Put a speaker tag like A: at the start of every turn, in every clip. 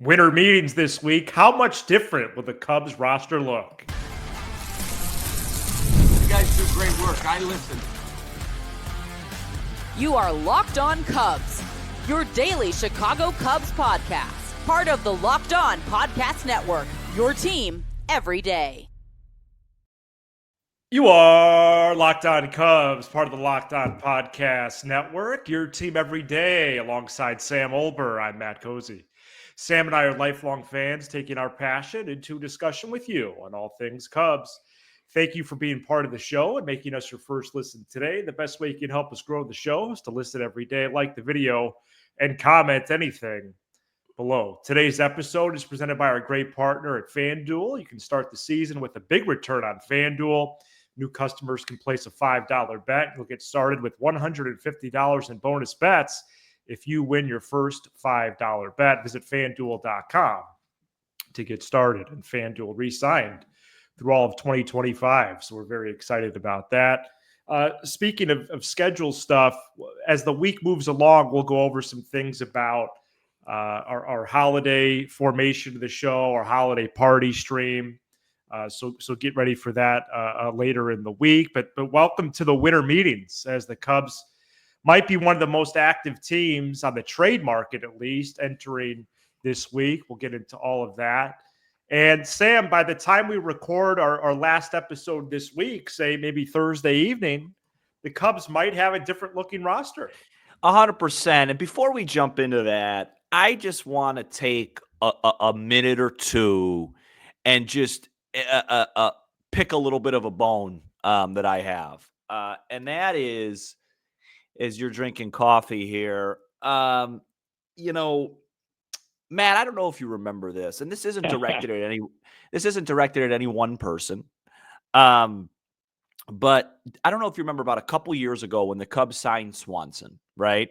A: Winter meetings this week. How much different will the Cubs roster look?
B: You guys do great work. I listen.
C: You are Locked On Cubs, your daily Chicago Cubs podcast. Part of the Locked On Podcast Network, your team every day.
A: You are Locked On Cubs, part of the Locked On Podcast Network, your team every day. Alongside Sam Olber, I'm Matt Cozy. Sam and I are lifelong fans taking our passion into discussion with you on all things Cubs. Thank you for being part of the show and making us your first listen today. The best way you can help us grow the show is to listen every day, like the video, and comment anything below. Today's episode is presented by our great partner at FanDuel. You can start the season with a big return on FanDuel. New customers can place a $5 bet. You'll get started with $150 in bonus bets if you win your first $5 bet. Visit FanDuel.com to get started. And FanDuel re-signed through all of 2025. So we're very excited about that. Speaking of schedule stuff, as the week moves along, we'll go over some things about our holiday formation of the show, our holiday party stream. So get ready for that later in the week. But welcome to the winter meetings, as the Cubs might be one of the most active teams on the trade market, at least, entering this week. We'll get into all of that. And Sam, by the time we record our last episode this week, say maybe Thursday evening, the Cubs might have a different looking roster.
D: 100%. And before we jump into that, I just want to take a minute or two and just pick a little bit of a bone that I have. And that is, as you're drinking coffee here, Matt, I don't know if you remember this, and this isn't directed at any one person. But I don't know if you remember about a couple years ago when the Cubs signed Swanson, right?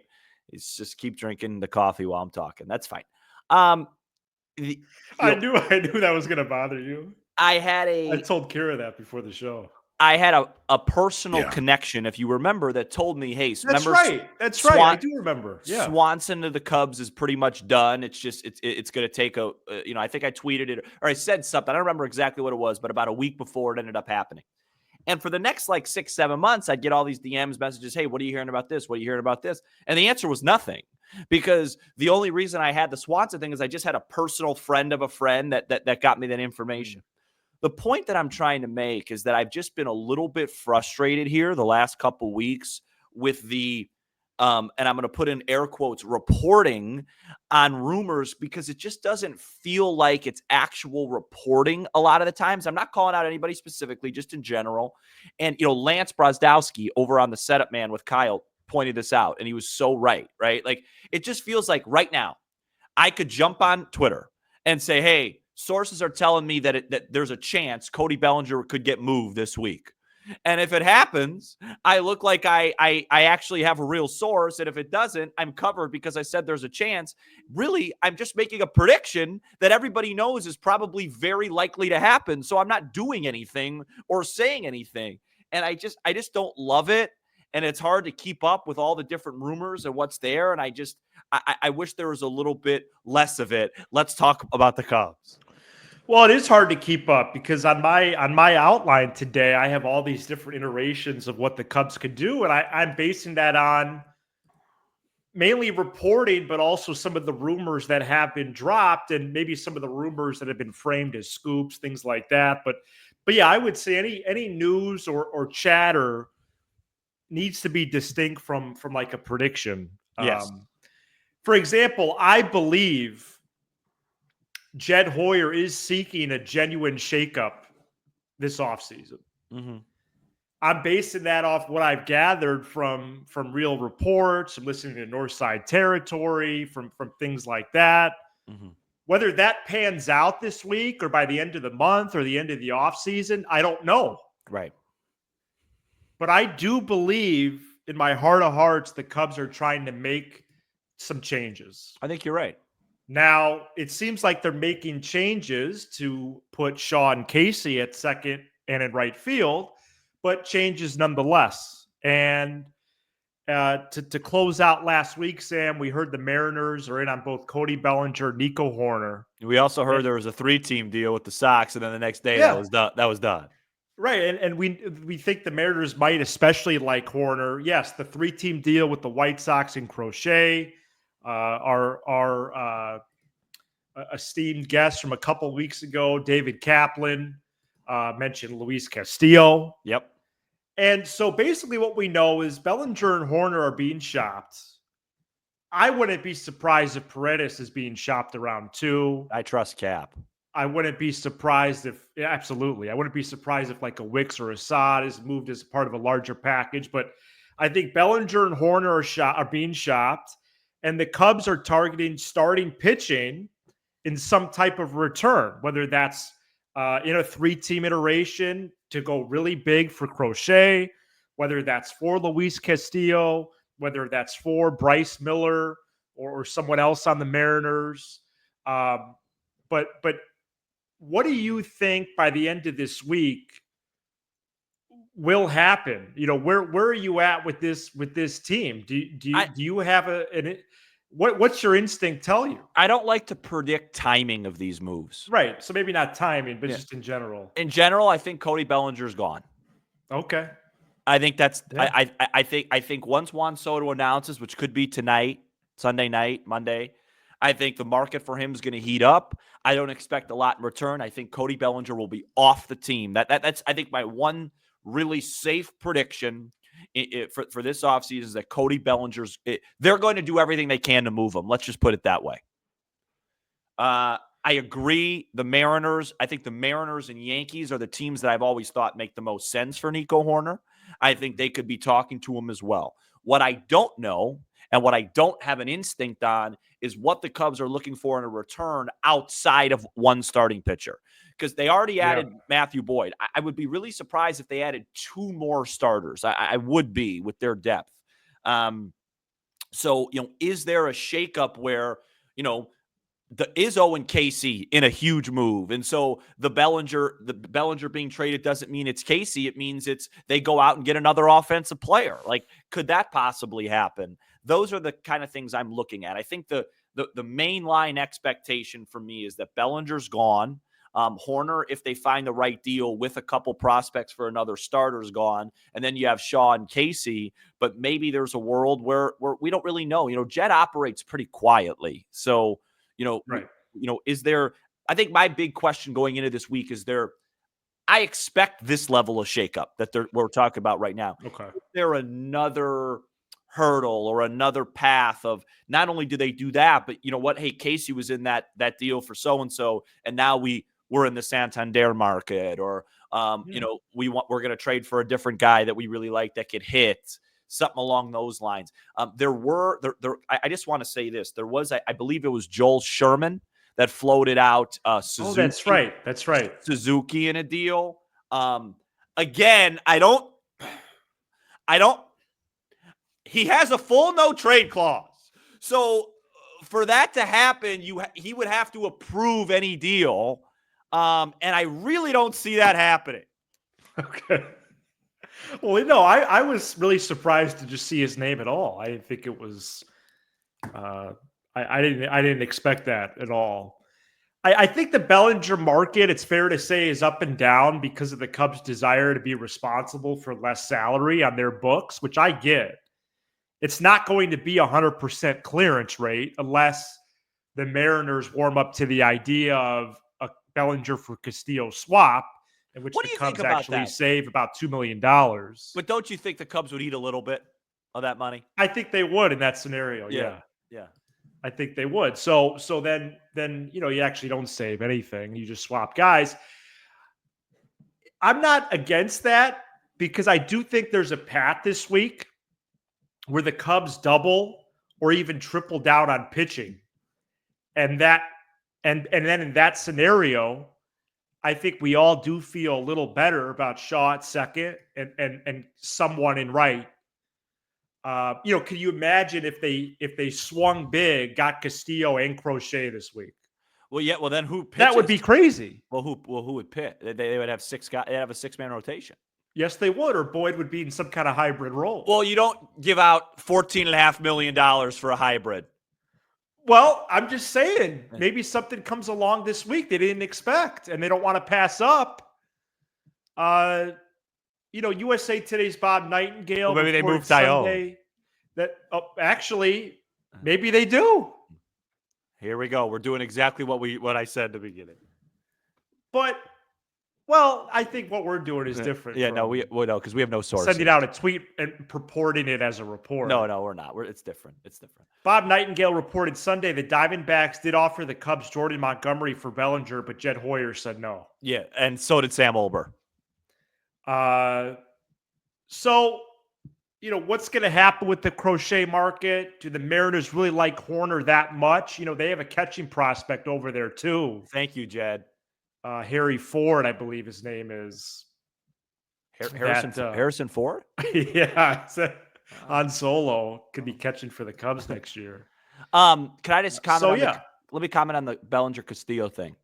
D: It's just keep drinking the coffee while I'm talking. That's fine.
A: I knew that was going to bother you. I told Kira that before the show.
D: I had a personal connection, if you remember, that told me, hey,
A: that's right. I do remember. Yeah.
D: Swanson to the Cubs is pretty much done. It's just, it's going to take I think I tweeted it or I said something. I don't remember exactly what it was, but about a week before it ended up happening. And for the next 6-7 months, I'd get all these DMs messages. Hey, what are you hearing about this? What are you hearing about this? And the answer was nothing, because the only reason I had the Swanson thing is I just had a personal friend of a friend that got me that information. The point that I'm trying to make is that I've just been a little bit frustrated here the last couple weeks with the, and I'm going to put in air quotes, reporting on rumors, because it just doesn't feel like it's actual reporting a lot of the times. I'm not calling out anybody specifically, just in general. And, Lance Brozdowski over on the Setup Man with Kyle pointed this out, and he was so right? Like, it just feels like right now I could jump on Twitter and say, hey, sources are telling me that there's a chance Cody Bellinger could get moved this week. And if it happens, I look like I actually have a real source. And if it doesn't, I'm covered because I said there's a chance. Really, I'm just making a prediction that everybody knows is probably very likely to happen. So I'm not doing anything or saying anything. And I just don't love it. And it's hard to keep up with all the different rumors and what's there. And I wish there was a little bit less of it. Let's talk about the Cubs.
A: Well, it is hard to keep up because on my outline today, I have all these different iterations of what the Cubs could do. And I'm basing that on mainly reporting, but also some of the rumors that have been dropped and maybe some of the rumors that have been framed as scoops, things like that. But yeah, I would say any news or chatter needs to be distinct from like a prediction.
D: Yes.
A: For example, I believe Jed Hoyer is seeking a genuine shakeup this offseason.
D: Mm-hmm.
A: I'm basing that off what I've gathered from real reports, from listening to Northside Territory, from things like that.
D: Mm-hmm.
A: Whether that pans out this week or by the end of the month or the end of the offseason, I don't know.
D: Right.
A: But I do believe in my heart of hearts the Cubs are trying to make some changes.
D: I think you're right.
A: Now, it seems like they're making changes to put Shaw and Casey at second and in right field, but changes nonetheless. And To close out last week, Sam, we heard the Mariners are in on both Cody Bellinger, Nico Hoerner.
D: We also heard there was a 3-team deal with the Sox, and then the next day
A: Yeah.
D: that was done.
A: Right, and we think the Mariners might especially like Hoerner. Yes, the 3-team deal with the White Sox and Crochet, our esteemed guest from a couple weeks ago, David Kaplan, mentioned Luis Castillo.
D: Yep.
A: And so basically what we know is Bellinger and Hoerner are being shopped. I wouldn't be surprised if Paredes is being shopped around too.
D: I trust Cap.
A: I wouldn't be surprised if, absolutely. I wouldn't be surprised if like a Wicks or Assad is moved as part of a larger package. But I think Bellinger and Hoerner are being shopped, and the Cubs are targeting starting pitching in some type of return, whether that's in a 3-team iteration to go really big for Crochet, whether that's for Luis Castillo, whether that's for Bryce Miller or someone else on the Mariners. But what do you think by the end of this week will happen? You know, where are you at with this team? Do you have what's your instinct tell you?
D: I don't like to predict timing of these moves.
A: Right. So maybe not timing, but just in general.
D: In general, I think Cody Bellinger's gone.
A: Okay.
D: I think that's
A: Yeah.
D: I think once Juan Soto announces, which could be tonight, Sunday night, Monday, I think the market for him is going to heat up. I don't expect a lot in return. I think Cody Bellinger will be off the team. That's I think my one really safe prediction for this offseason is that Cody Bellinger's they're going to do everything they can to move him. Let's just put it that way. I agree. I think the Mariners and Yankees are the teams that I've always thought make the most sense for Nico Hoerner. I think they could be talking to him as well. What I don't know and what I don't have an instinct on is what the Cubs are looking for in a return outside of one starting pitcher. Because they already added Matthew Boyd. I would be really surprised if they added 2 more starters. I would be with their depth. So, is there a shakeup where, the Izzo and Casey in a huge move. And so the Bellinger being traded doesn't mean it's Casey. It means they go out and get another offensive player. Like, could that possibly happen? Those are the kind of things I'm looking at. I think the main line expectation for me is that Bellinger's gone. Hoerner, if they find the right deal with a couple prospects for another starter, is gone. And then you have Shaw and Casey, but maybe there's a world where we don't really know. Jet operates pretty quietly. So,
A: right.
D: Is there, I think my big question going into this week is I expect this level of shakeup that we're talking about right now.
A: Okay.
D: Is there another hurdle or another path of not only do they do that, but hey, Casey was in that deal for so-and-so, and now we're in the Santander market, or, we're going to trade for a different guy that we really like that could hit. Something along those lines. I just want to say this. There was, I believe it was Joel Sherman that floated out Suzuki.
A: Oh, that's right.
D: Suzuki in a deal. Again, I don't. He has a full no trade clause. So for that to happen, he would have to approve any deal. And I really don't see that happening.
A: Okay. Well, no, I was really surprised to just see his name at all. I didn't think it was. I didn't expect that at all. I think the Bellinger market, it's fair to say, is up and down because of the Cubs' desire to be responsible for less salary on their books, which I get. It's not going to be 100% clearance rate unless the Mariners warm up to the idea of a Bellinger for Castillo swap, in which the Cubs actually save about $2 million.
D: But don't you think the Cubs would eat a little bit of that money?
A: I think they would in that scenario. Yeah. I think they would. So then you actually don't save anything. You just swap guys. I'm not against that because I do think there's a path this week where the Cubs double or even triple down on pitching. And then in that scenario, I think we all do feel a little better about Shaw at second and someone in right. Can you imagine if they swung big, got Castillo and Crochet this week?
D: Well, yeah. Well, then who pitches?
A: That would be crazy.
D: Well, who would pitch? They would have 6 guys. They have a 6-man rotation.
A: Yes, they would, or Boyd would be in some kind of hybrid role.
D: Well, you don't give out $14.5 million for a hybrid.
A: Well, I'm just saying, maybe something comes along this week they didn't expect, and they don't want to pass up. USA Today's Bob Nightingale.
D: Well, maybe they moved
A: Sunday that actually, maybe they do.
D: Here we go. We're doing exactly what I said at the beginning.
A: But, well, I think what we're doing is different.
D: Yeah, no, because we have no sources.
A: Sending out a tweet and purporting it as a report.
D: No, we're not. It's different. It's different.
A: Bob Nightingale reported Sunday the Diamondbacks did offer the Cubs Jordan Montgomery for Bellinger, but Jed Hoyer said no.
D: Yeah, and so did Sam Olber.
A: So, what's going to happen with the crochet market? Do the Mariners really like Hoerner that much? They have a catching prospect over there too.
D: Thank you, Jed.
A: Harry Ford, I believe his name is.
D: Harrison Ford?
A: Yeah. Han Solo could be catching for the Cubs next year.
D: Can I just comment
A: let
D: me comment on the Bellinger Castillo thing.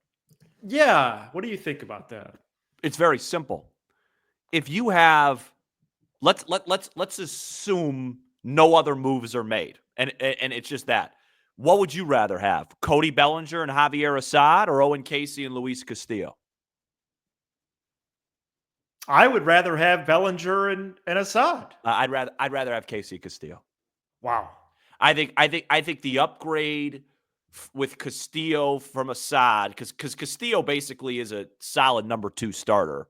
A: Yeah. What do you think about that?
D: It's very simple. If you have let's assume no other moves are made. And it's just that. What would you rather have? Cody Bellinger and Javier Assad, or Owen Casey and Luis Castillo?
A: I would rather have Bellinger and Assad.
D: I'd rather have Casey Castillo.
A: Wow.
D: I think the upgrade with Castillo from Assad, because Castillo basically is a solid number 2 starter.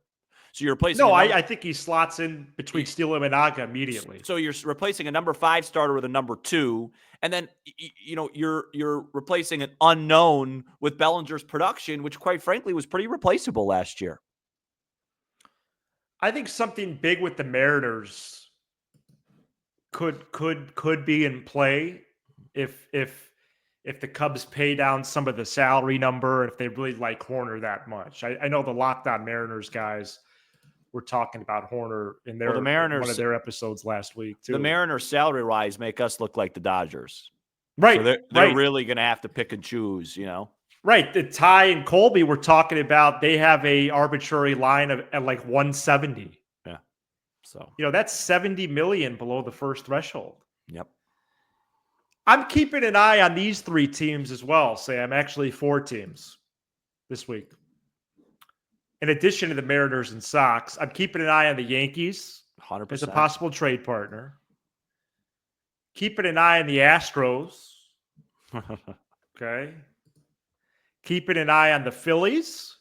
D: So you're replacing.
A: No, I think he slots in between Steele and Managa immediately.
D: So you're replacing a number 5 starter with a number 2, and then you're replacing an unknown with Bellinger's production, which quite frankly was pretty replaceable last year.
A: I think something big with the Mariners could be in play if the Cubs pay down some of the salary number, if they really like Hoerner that much. I know the Locked On Mariners guys were talking about Hoerner in their one of their episodes last week too.
D: The Mariners salary rise make us look like the Dodgers.
A: Right.
D: So they're really going to have to pick and choose,
A: Right. The Ty and Colby were talking about, they have a arbitrary line at like 170.
D: Yeah. So,
A: that's 70 million below the first threshold.
D: Yep.
A: I'm keeping an eye on these 3 teams as well, Sam. Actually, 4 teams this week. In addition to the Mariners and Sox, I'm keeping an eye on the Yankees
D: 100%.
A: as a possible trade partner. Keeping an eye on the Astros. Okay. Keeping an eye on the Phillies.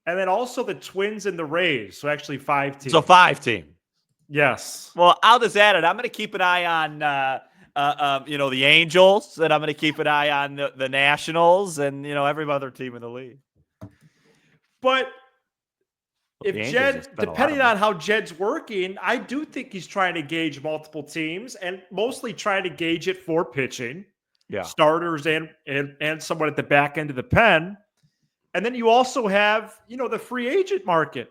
A: And then also the Twins and the Rays. So actually 5 teams.
D: So 5 team.
A: Yes.
D: Well, I'll just add it. I'm going to keep an eye on, the Angels, and I'm going to keep an eye on the Nationals and, every other team in the league.
A: But if Jed, depending on how Jed's working, I do think he's trying to gauge multiple teams and mostly trying to gauge it for pitching.
D: Yeah.
A: Starters and someone at the back end of the pen. And then you also have, the free agent market.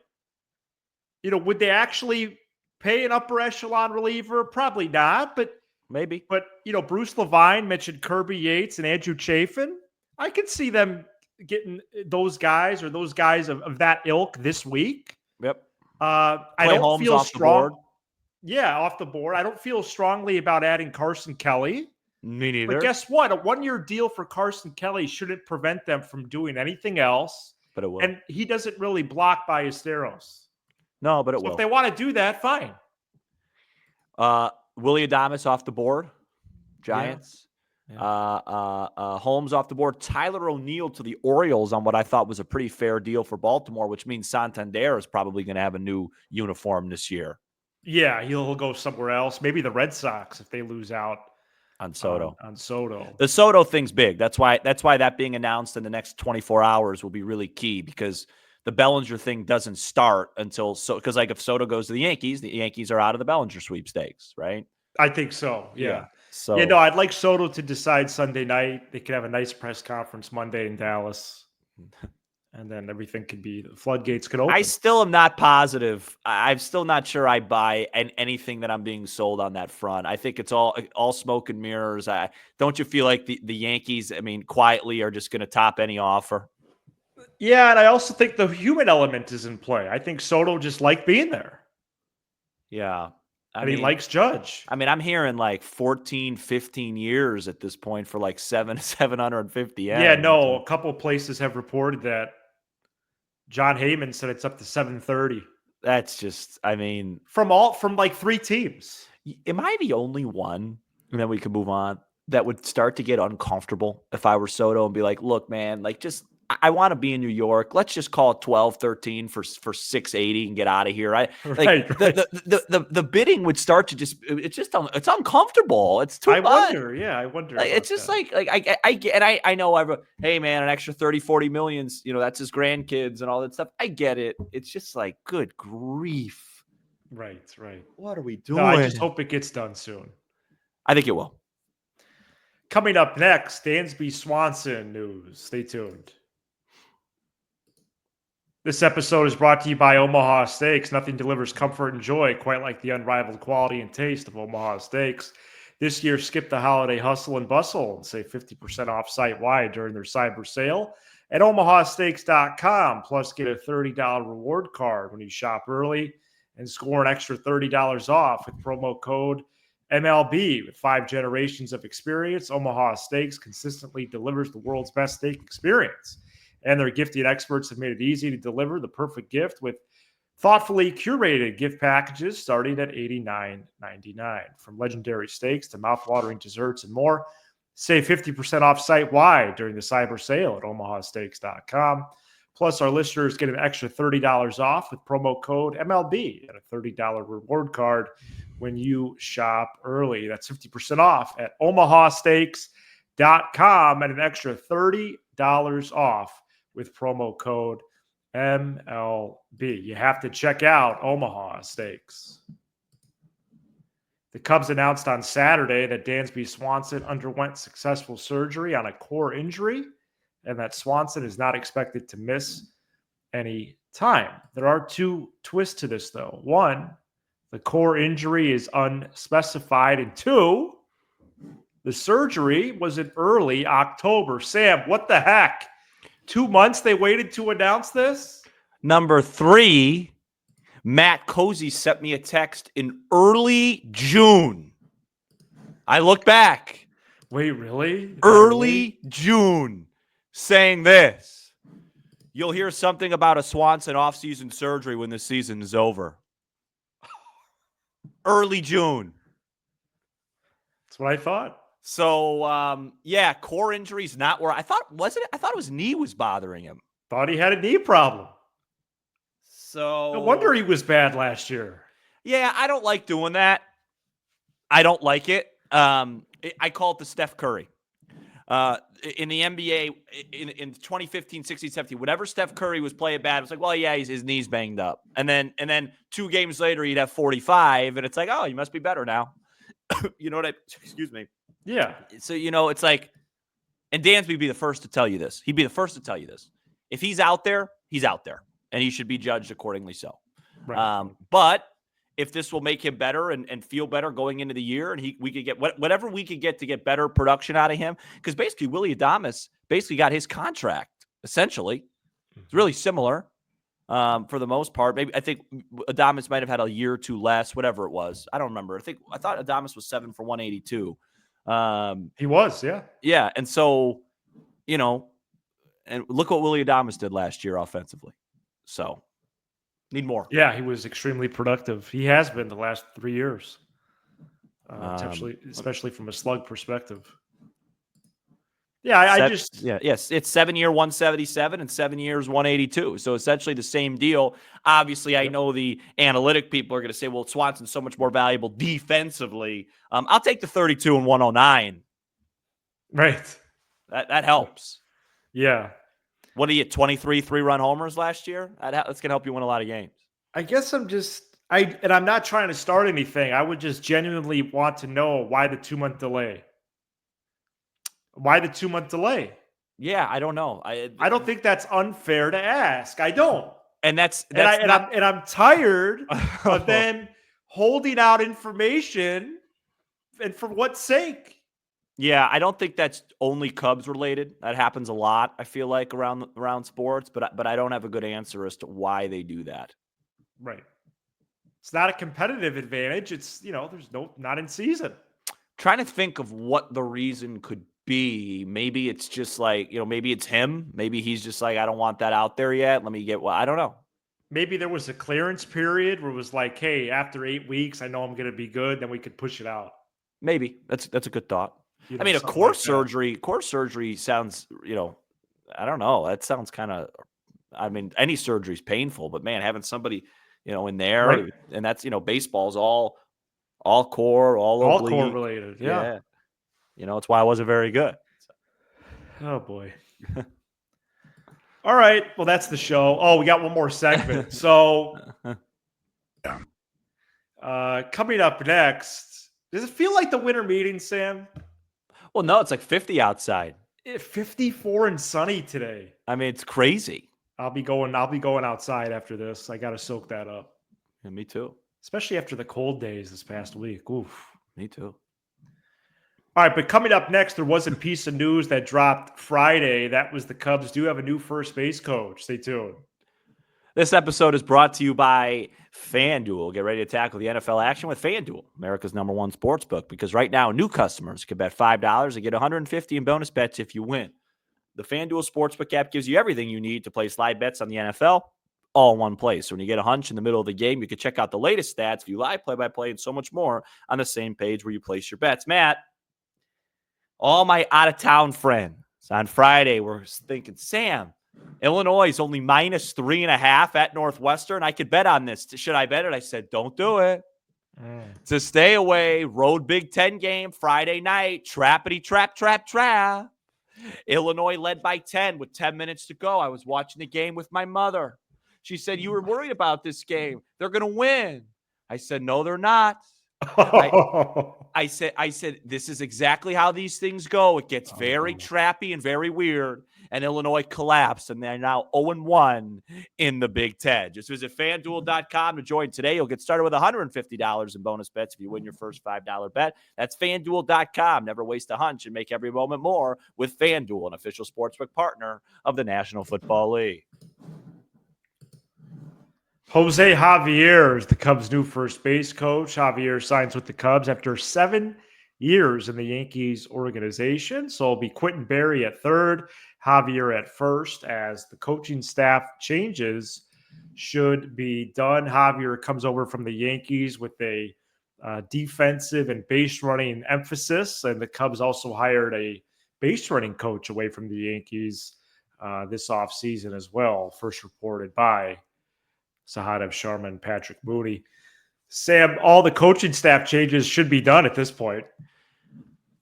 A: Would they actually pay an upper echelon reliever? Probably not, but
D: maybe.
A: But, Bruce Levine mentioned Kirby Yates and Andrew Chafin. I could see them getting those guys or those guys of that ilk this week.
D: Yep.
A: I don't
D: Holmes
A: feel
D: off
A: strong.
D: the board.
A: Yeah, off the board. I don't feel strongly about adding Carson Kelly.
D: Me neither.
A: But guess what? A 1-year deal for Carson Kelly shouldn't prevent them from doing anything else.
D: But it will.
A: And he doesn't really block Ballesteros.
D: No, but it will.
A: If they want to do that, fine.
D: Willie Adames off the board. Giants.
A: Yeah.
D: Holmes off the board. Tyler O'Neill to the Orioles on what I thought was a pretty fair deal for Baltimore, which means Santander is probably going to have a new uniform this year.
A: Yeah, he'll go somewhere else. Maybe the Red Sox if they lose out
D: on Soto.
A: On Soto.
D: The Soto thing's big. That's why that being announced in the next 24 hours will be really key, because the Bellinger thing doesn't start until because if Soto goes to the Yankees are out of the Bellinger sweepstakes, right?
A: I think so. Yeah.
D: So
A: I'd like Soto to decide Sunday night. They could have a nice press conference Monday in Dallas. And then everything could be, the floodgates could open.
D: I still am not positive. I'm still not sure I buy anything that I'm being sold on that front. I think it's all smoke and mirrors. Don't you feel like the Yankees, quietly are just going to top any offer?
A: Yeah, and I also think the human element is in play. I think Soto just liked being there.
D: Yeah.
A: And he likes Judge.
D: I mean, I'm hearing like 14, 15 years at this point for like 750
A: Yeah,
D: innings.
A: no, a couple places have reported that. John Heyman said it's up to 730.
D: That's just, I mean,
A: from like 3 teams.
D: am I the only one, and then we can move on, that would start to get uncomfortable if I were Soto and be like, look, man, like just I want to be in New York. Let's just call it 12, 13 for 680 and get out of here. Right. The bidding would start to just it's uncomfortable. It's too much.
A: I wonder.
D: Like, it's just
A: that.
D: I know hey man, an extra 30, 40 millions, that's his grandkids and all that stuff. I get it. It's just like, good grief.
A: Right.
D: What are we doing?
A: No, I just hope it gets done soon.
D: I think it will.
A: Coming up next, Dansby Swanson news. Stay tuned. This episode is brought to you by Omaha Steaks. Nothing delivers comfort and joy quite like the unrivaled quality and taste of Omaha Steaks. This year, skip the holiday hustle and bustle and save 50% off site-wide during their cyber sale at omahasteaks.com. Plus, get a $30 reward card when you shop early and score an extra $30 off with promo code MLB. With 5 generations of experience, Omaha Steaks consistently delivers the world's best steak experience. And their gifting experts have made it easy to deliver the perfect gift with thoughtfully curated gift packages starting at $89.99. From legendary steaks to mouthwatering desserts and more, save 50% off site-wide during the cyber sale at omahasteaks.com. Plus, our listeners get an extra $30 off with promo code MLB and a $30 reward card when you shop early. That's 50% off at omahasteaks.com and an extra $30 off with promo code MLB. You have to check out Omaha Steaks. The Cubs announced on Saturday that Dansby Swanson underwent successful surgery on a core injury and that Swanson is not expected to miss any time. There are 2 twists to this, though. 1, the core injury is unspecified. And 2, the surgery was in early October. Sam, what the heck? 2 months they waited to announce this?
D: Number 3, Matt Cozy sent me a text in early June. I look back.
A: Wait, really?
D: Early June saying this. You'll hear something about a Swanson offseason surgery when the season is over. Early June.
A: That's what I thought.
D: So, core injuries not where I thought, wasn't it? I thought his knee was bothering him.
A: Thought he had a knee problem.
D: So
A: No wonder he was bad last year.
D: Yeah, I don't like doing that. I don't like it. I call it the Steph Curry. In the NBA in 2015, 16, 17, whatever Steph Curry was playing bad, it was like, well, yeah, his knee's banged up. And then 2 games later, he'd have 45, and it's like, oh, he must be better now. You know what excuse me.
A: Yeah.
D: So, it's like, and Dansby would be the first to tell you this. He'd be the first to tell you this. If he's out there, he's out there, and he should be judged accordingly so.
A: Right.
D: But if this will make him better and feel better going into the year, and we could get whatever we could get to get better production out of him, because basically Willy Adames basically got his contract, essentially. It's really similar for the most part. Maybe I think Adames might have had a year or 2 less, whatever it was. I don't remember. I thought Adames was 7 for 182.
A: He was, yeah.
D: Yeah, and so, and look what Willy Adames did last year offensively. So, need more.
A: Yeah, he was extremely productive. He has been the last 3 years, especially from a slug perspective. Yeah,
D: yes, it's 7 year 177 and 7 years 182. So essentially the same deal. Obviously, I know the analytic people are going to say, well, Swanson's so much more valuable defensively. I'll take the 32 and 109.
A: Right.
D: That helps.
A: Yeah.
D: What did he get? 23 3-run homers last year? That's going to help you win a lot of games.
A: I guess I'm not trying to start anything. I would just genuinely want to know why the 2-month delay. Why the 2-month delay?
D: Yeah, I don't know.
A: I don't think that's unfair to ask. I don't.
D: And
A: I'm tired of then holding out information, and for what sake?
D: Yeah, I don't think that's only Cubs related. That happens a lot, I feel like, around sports, but I don't have a good answer as to why they do that.
A: Right. It's not a competitive advantage. It's, there's not in season.
D: Trying to think of what the reason could be. Maybe it's just like, maybe it's him. Maybe he's just like, I don't want that out there yet. Let me get I don't know.
A: Maybe there was a clearance period where it was like, hey, after 8 weeks, I know I'm going to be good. Then we could push it out.
D: Maybe that's a good thought. I mean, a
A: Something
D: core
A: like that.
D: core surgery sounds, I don't know. That sounds kind of, any surgery is painful, but man, having somebody, in there,
A: Right.
D: and that's, baseball's all core, all
A: core
D: oblique.
A: related.
D: Yeah. It's why I wasn't very good.
A: Oh, boy. All right. Well, that's the show. Oh, we got one more segment. So coming up next, does it feel like the winter meeting, Sam?
D: Well, no, it's like 50 outside.
A: 54 and sunny today.
D: I mean, it's crazy.
A: I'll be going outside after this. I got to soak that up.
D: Yeah, me too.
A: Especially after the cold days this past week. Oof.
D: Me too.
A: All right, but coming up next, there was a piece of news that dropped Friday. That was the Cubs do have a new first base coach. Stay tuned.
D: This episode is brought to you by FanDuel. Get ready to tackle the NFL action with FanDuel, America's #1 sportsbook, because right now, new customers can bet $5 and get $150 in bonus bets if you win. The FanDuel Sportsbook app gives you everything you need to place live bets on the NFL all in one place. So when you get a hunch in the middle of the game, you can check out the latest stats, view live play-by-play, and so much more on the same page where you place your bets. Matt, all my out-of-town friends on Friday were thinking, Sam, Illinois is only -3.5 at Northwestern. I could bet on this. Should I bet it? I said, don't do it. To stay away, road Big Ten game, Friday night, trappity, trap. Illinois led by 10 with 10 minutes to go. I was watching the game with my mother. She said, you were worried about this game. They're going to win. I said, no, they're not. I said, this is exactly how these things go. It gets very trappy and very weird. And Illinois collapsed, and they're now 0-1 in the Big Ten. Just visit FanDuel.com to join today. You'll get started with $150 in bonus bets if you win your first $5 bet. That's FanDuel.com. Never waste a hunch and make every moment more with FanDuel, an official sportsbook partner of the National Football League.
A: Jose Javier is the Cubs' new first base coach. Javier signs with the Cubs after 7 years in the Yankees organization. So it'll be Quentin Berry at third, Javier at first, as the coaching staff changes should be done. Javier comes over from the Yankees with a defensive and base running emphasis, and the Cubs also hired a base running coach away from the Yankees this offseason as well, first reported by Sahadev Sharma and Patrick Mooney. Sam, all the coaching staff changes should be done at this point.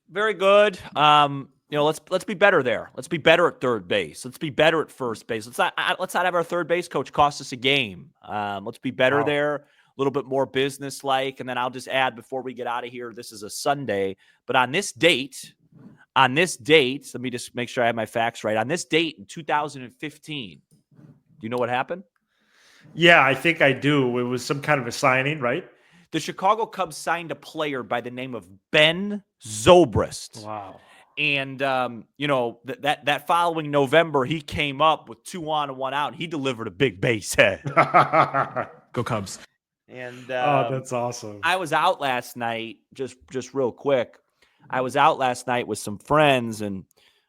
D: Very good. Let's be better there. Let's be better at third base. Let's be better at first base. Let's not have our third base coach cost us a game. Let's be better there. A little bit more business-like. And then I'll just add before we get out of here, this is a Sunday, but on this date, let me just make sure I have my facts right. On this date in 2015, do you know what happened?
A: Yeah, I think I do. It was some kind of a signing, right?
D: The Chicago Cubs signed a player by the name of Ben Zobrist.
A: Wow.
D: And, that following November, he came up with 2 on and 1 out, and he delivered a big base hit.
E: Go Cubs.
D: And
A: that's awesome.
D: I was out last night, just real quick. I was out last night with some friends, and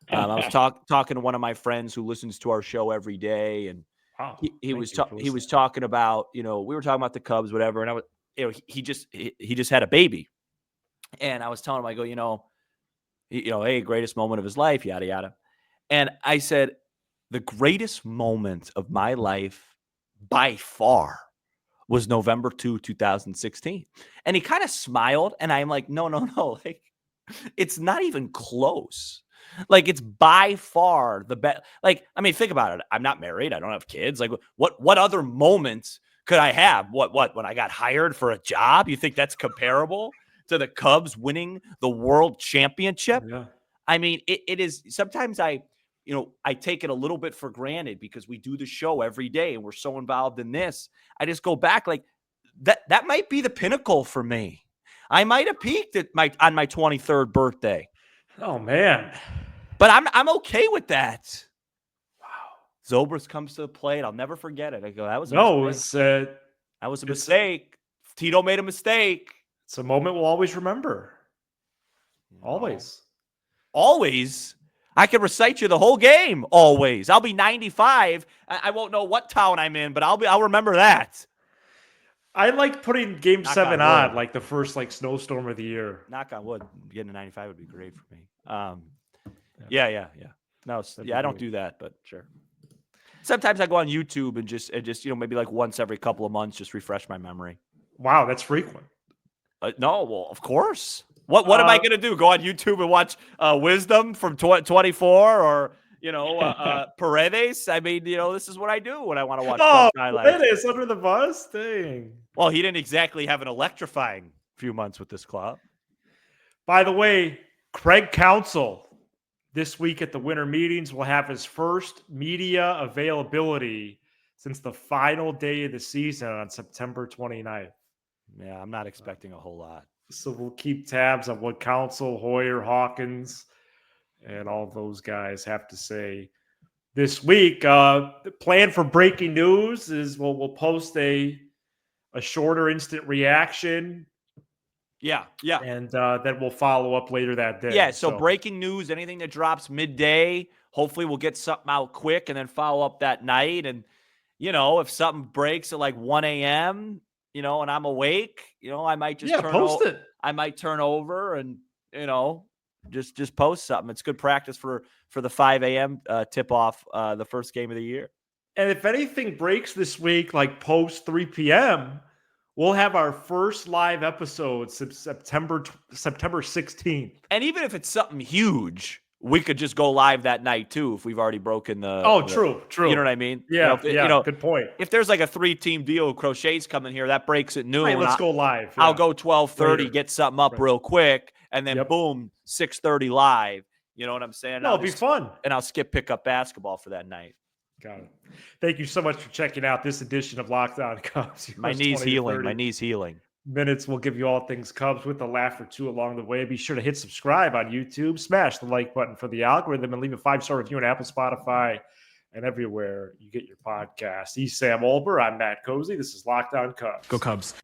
D: I was talking to one of my friends who listens to our show every day, and he was talking about, we were talking about the Cubs, whatever, and I was, he just had a baby, and I was telling him, I go, hey, greatest moment of his life, yada yada, and I said, the greatest moment of my life by far was November 2, 2016, and he kind of smiled, and I'm like, no, like, it's not even close. Like, it's by far the best. Like, I mean, think about it. I'm not married. I don't have kids. Like, what other moments could I have? What, when I got hired for a job? You think that's comparable to the Cubs winning the world championship?
A: Yeah.
D: I mean, it is. Sometimes I take it a little bit for granted because we do the show every day and we're so involved in this. I just go back like that might be the pinnacle for me. I might have peaked on my 23rd birthday.
A: Oh man.
D: But I'm okay with that. Wow. Zobrist comes to the plate. I'll never forget it. I go, that was a mistake. That was a mistake. Tito made a mistake.
A: It's a moment we'll always remember. Always.
D: Always. I can recite you the whole game. Always. I'll be 95. I won't know what town I'm in, but I'll remember that.
A: I like putting Game
D: Knock
A: 7
D: on wood.
A: like the first snowstorm of the year.
D: Knock on wood. Getting a 95 would be great for me. Yeah. No, I don't do that, but sure. Sometimes I go on YouTube and just maybe like once every couple of months, just refresh my memory.
A: Wow, that's frequent.
D: No, well, of course. What am I going to do? Go on YouTube and watch Wisdom from 24 or, Paredes? I mean, this is what I do when I want to watch highlights.
A: Paredes under the bus? Dang.
D: Well, he didn't exactly have an electrifying few months with this club.
A: By the way, Craig Counsell this week at the winter meetings will have his first media availability since the final day of the season on September 29th.
D: Yeah, I'm not expecting a whole lot.
A: So we'll keep tabs on what Counsell, Hoyer, Hawkins, and all those guys have to say this week. The plan for breaking news is we'll post a shorter instant reaction.
D: Yeah.
A: And then we'll follow up later that day.
D: Yeah, so breaking news, anything that drops midday, hopefully we'll get something out quick and then follow up that night. And, if something breaks at like 1 a.m., and I'm awake, I might just
A: post it.
D: I might turn over and, just post something. It's good practice for the 5 a.m. Tip-off, the first game of the year.
A: And if anything breaks this week, like post 3 p.m., we'll have our first live episode September 16th.
D: And even if it's something huge, we could just go live that night too if we've already broken the.
A: Oh, true.
D: You know what I mean?
A: Yeah, good point.
D: If there's like a 3-team deal, Crochet's coming here, that breaks at noon.
A: Right, let's go live. Yeah.
D: I'll go 12:30, get something up real quick, and then boom, 6:30 live. You know what I'm saying?
A: No, it'll be fun.
D: And I'll skip pickup basketball for that night.
A: Got it. Thank you so much for checking out this edition of Locked On Cubs.
D: My knee's healing.
A: Minutes will give you all things Cubs with a laugh or two along the way. Be sure to hit subscribe on YouTube, smash the like button for the algorithm, and leave a 5-star review on Apple, Spotify, and everywhere you get your podcast. He's Sam Olber. I'm Matt Cozy. This is Locked On Cubs.
E: Go Cubs.